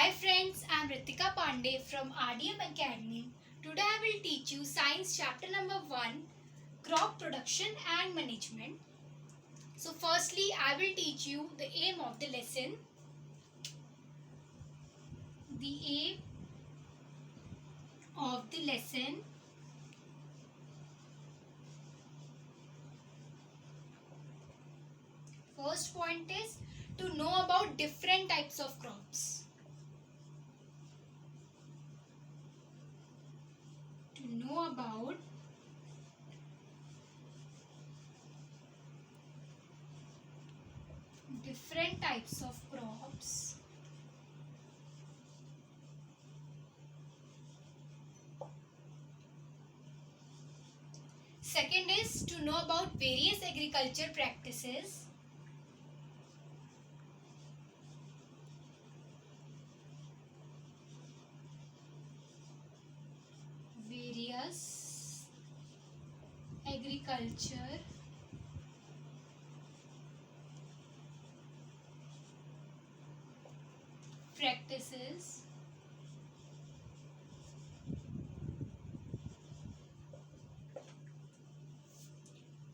Hi friends, I am Ritika Pandey from RDM Academy. Today I will teach you Science chapter number 1, Crop Production and Management. So firstly, I will teach you the aim of the lesson. The aim of the lesson first point is to know about different types of crops. To know about different types of crops. Second is to know about various agriculture practices. Various agriculture practices.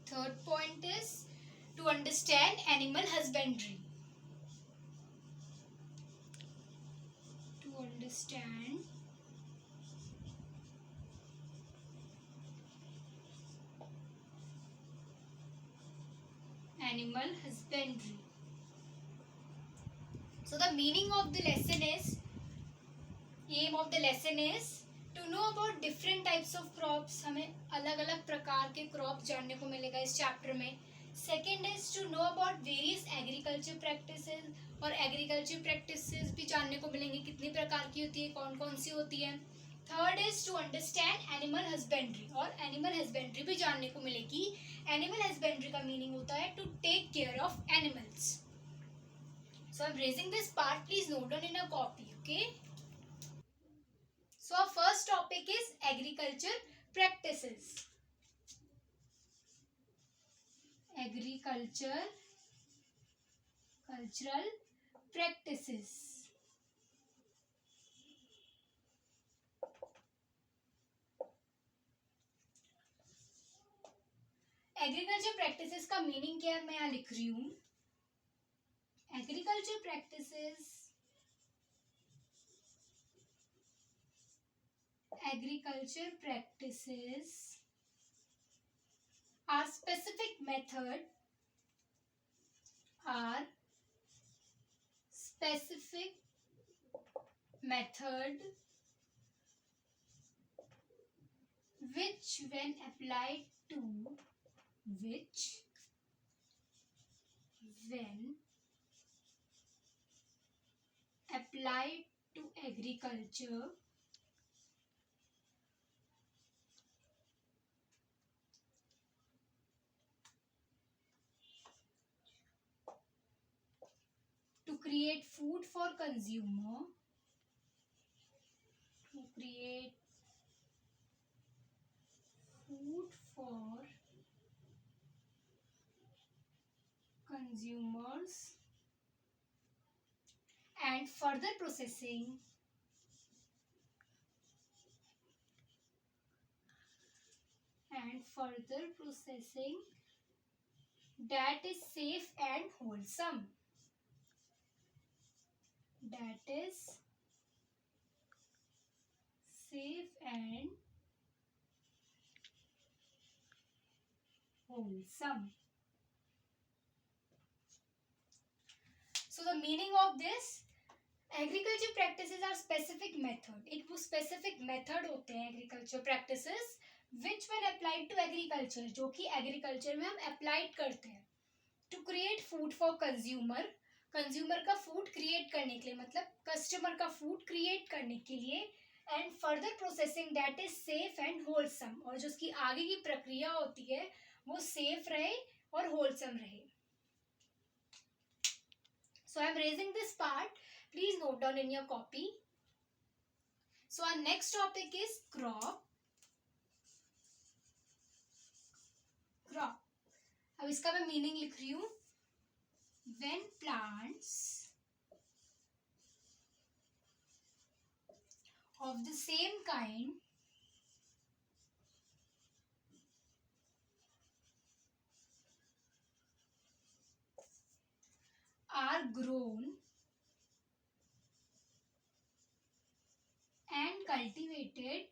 Third point is to understand animal husbandry. To understand animal husbandry. So the meaning of the lesson is, aim of the lesson is to know about different types of crops. हमें अलग अलग प्रकार के crop जानने को मिलेगा इस chapter में. Second is to know about various agriculture practices, और एग्रीकल्चर प्रैक्टिसेस भी जानने को मिलेंगे कितनी प्रकार की होती है, कौन कौन सी होती है. Third is to understand animal husbandry, और एनिमल हस्बेंड्री भी जानने को मिलेगी. एनिमल हस्बेंड्री का मीनिंग होता है to take care of animals. So I am raising this part, please note down in a copy. Okay, so our first topic is agriculture practices. Cultural practices. Agriculture practices का meaning क्या है मैं यहाँ लिख रही हूँ. Agriculture practices are specific method which when applied to agriculture to create food for consumer, consumers, and further processing that is safe and wholesome. So the meaning of this, agriculture practices are specific method. एक वो specific method होते हैं agriculture practices which when applied to agriculture, जो कि agriculture में हम applied करते हैं. To create food for consumer, consumer का फूड क्रिएट करने के लिए, मतलब कस्टमर का फूड क्रिएट करने के लिए. And further processing that is safe and wholesome, और जो उसकी आगे की प्रक्रिया होती है वो सेफ रहे और होलसम रहे. So I am raising this part. Please note down in your copy. So our next topic is crop. अब इसका मैं मीनिंग लिख रही हूँ. When plants of the same kind are grown and cultivated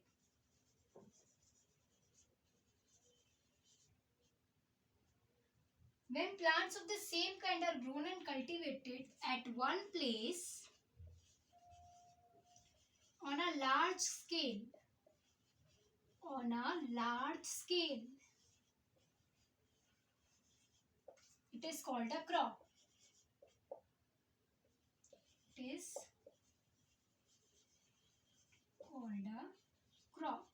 when plants of the same kind are grown and cultivated at one place on a large scale, it is called a crop. It is called a crop.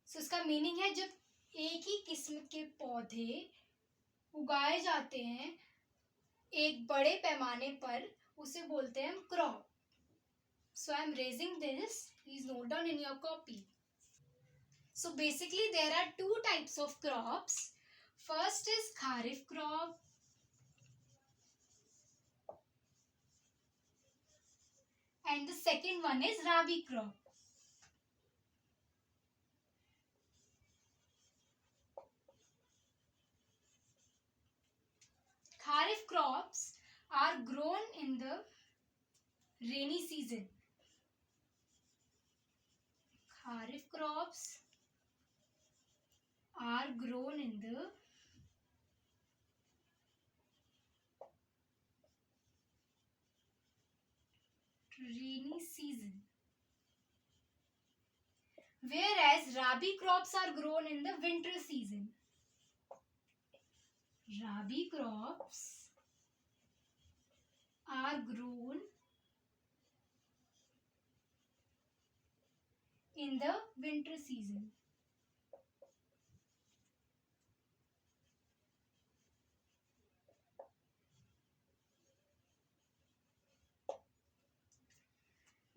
So इसका meaning है जब एक ही किस्म के पौधे उगाए जाते हैं एक बड़े पैमाने पर, उसे बोलते हैं हम crop. So I am raising this. Please note down in your copy. So basically there are two types of crops. First is kharif crop and the second one is rabi crop. Kharif crops are grown in the rainy season. Kharif crops are grown in the rainy season, whereas rabi crops are grown in the winter season. Rabi crops are grown in the winter season.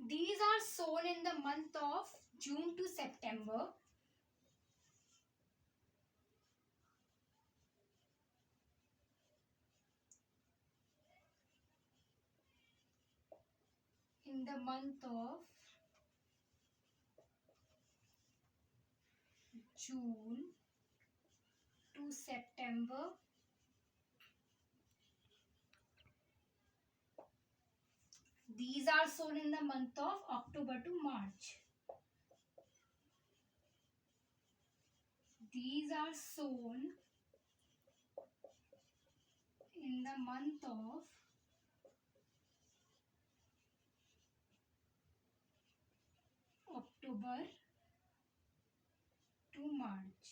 These are sown in the month of June to September. In the month of June to September. These are sown in the month of October to March. These are sown in the month of October to March.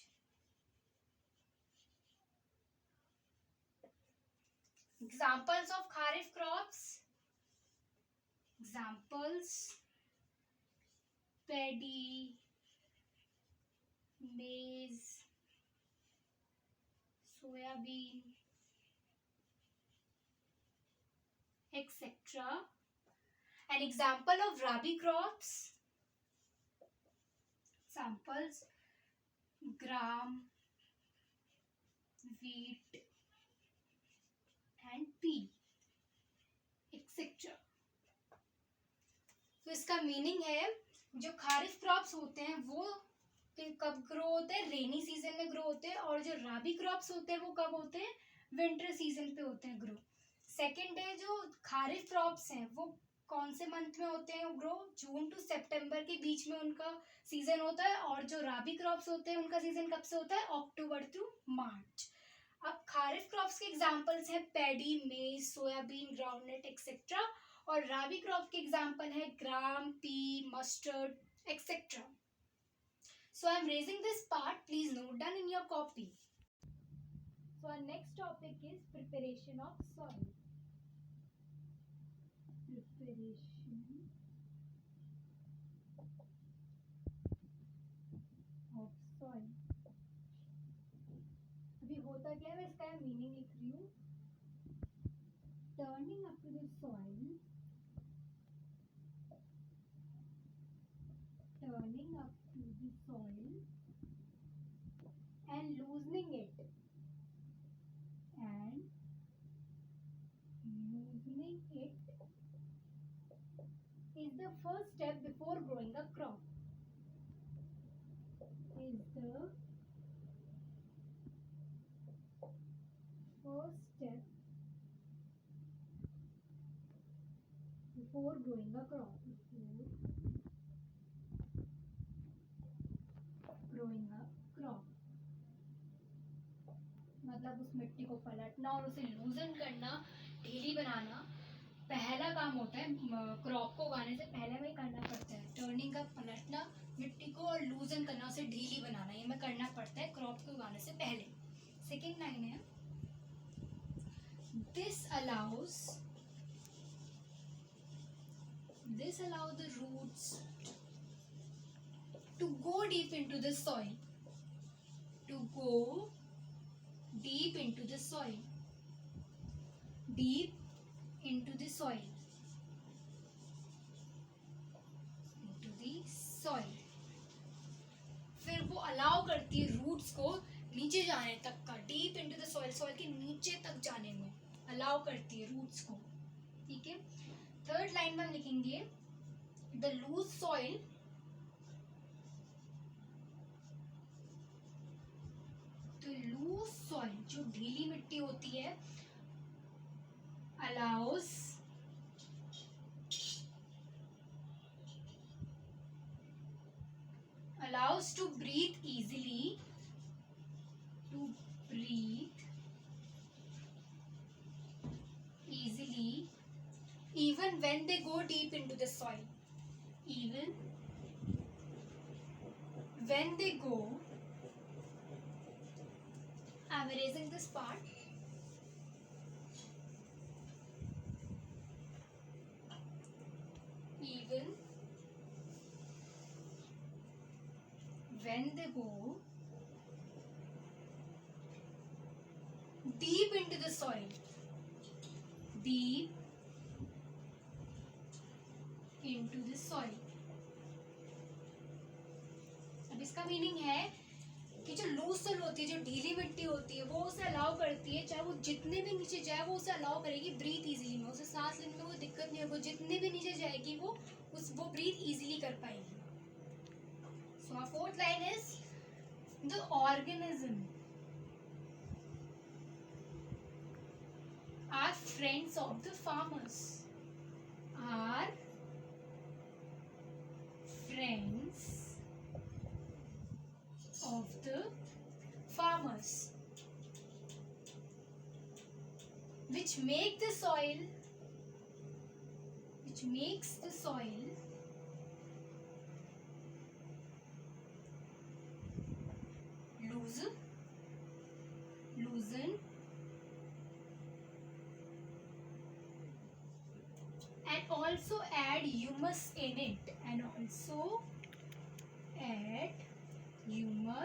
Examples of kharif crops. Examples: paddy, maize, soyabean, etc. An example of rabi crops. Examples: gram, wheat and pea, etc. तो इसका meaning है जो kharif crops होते हैं वो कब grow होते हैं, रेनी सीजन में ग्रो होते हैं, और जो राबी क्रॉप्स होते हैं वो कब होते हैं, विंटर सीजन पे होते हैं ग्रो. सेकंड है जो खारिफ क्रॉप्स हैं वो कौन से मंथ में होते हैं ग्रो, जून टू सितंबर के बीच में उनका सीजन होता है, और जो राबी क्रॉप्स होते हैं उनका सीजन कब से होता है, अक्टूबर टू मार्च. अब खारिफ क्रॉप्स के एग्जांपल्स हैं paddy, maize, soybean, groundnut etcetera, और राबी क्रॉप के एग्जांपल है gram, pea, mustard etcetera. So I am raising this part. Please note down in your copy. So our next topic is preparation of soil. Preparation of soil. अभी होता क्या है, मैं इसका meaning लिख रही हूँ. Turning up to the soil. Turning up to the soil and loosening it. And loosening it the first step before growing a crop? Is the first step before growing a crop. Growing a crop मतलब उस मिट्टी को पलटना और उसे लूजन करना, ढीली बनाना पहला काम होता है। क्रॉप को उगाने से पहले में करना पड़ता है। टर्निंग का पलटना मिट्टी को और लूजन करना, उसे ढीली बनाना, ये में करना पड़ता है क्रॉप को उगाने से पहले। सेकेंड लाइन है, this allows the roots to go deep into the soil. To go deep into the soil. Deep into the soil. Into the soil. फिर वो अलाउ करती है रूट्स को नीचे जाने तक का, deep into the soil, soil के नीचे तक जाने में अलाउ करती है रूट्स को। ठीक है। थर्ड लाइन में हम लिखेंगे द लूज सॉइल जो ढीली मिट्टी होती है, allows to breathe easily, even when they go deep into the soil. Even when they go, I'm erasing this part. Even when they go deep into the soil. Deep into the soil. अब इसका meaning है कि जो loose soil होती है, जो ढीली मिट्टी होती है, वो उसे अलाउ करती है, चाहे वो जितने भी नीचे जाए वो उसे अलाउ करेगी ब्रीथ इजीली में, उसे सांस लेने में कोई दिक्कत नहीं होगी, जितने भी नीचे जाएगी वो ब्रीथ इजीली कर पाएगी। So our fourth line is the organism are friends of the farmers. Are friends of the farmers, which makes the soil loosen and also add humus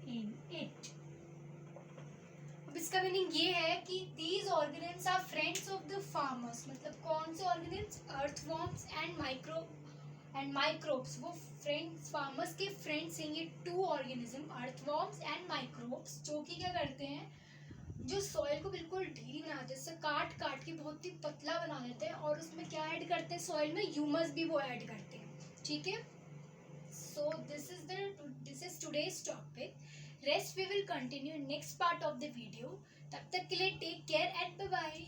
in it, अब इसका मीनिंग ये है कि these organisms are friends of the farmers, मतलब कौन से organisms? earthworms and microbes, वो friends, farmers के फ्रेंड्स हैं ये two organism, earthworms and microbes, जो कि क्या करते हैं, जो सॉइल को बिल्कुल ढीली बना देते हैं, उससे काट के बहुत ही पतला बना देते हैं और उसमें क्या ऐड करते हैं, सॉइल में ह्यूमस भी वो ऐड करते हैं। ठीक है। So this is today's topic. Rest we will continue next part of the video. तब तक के लिए take care and bye bye.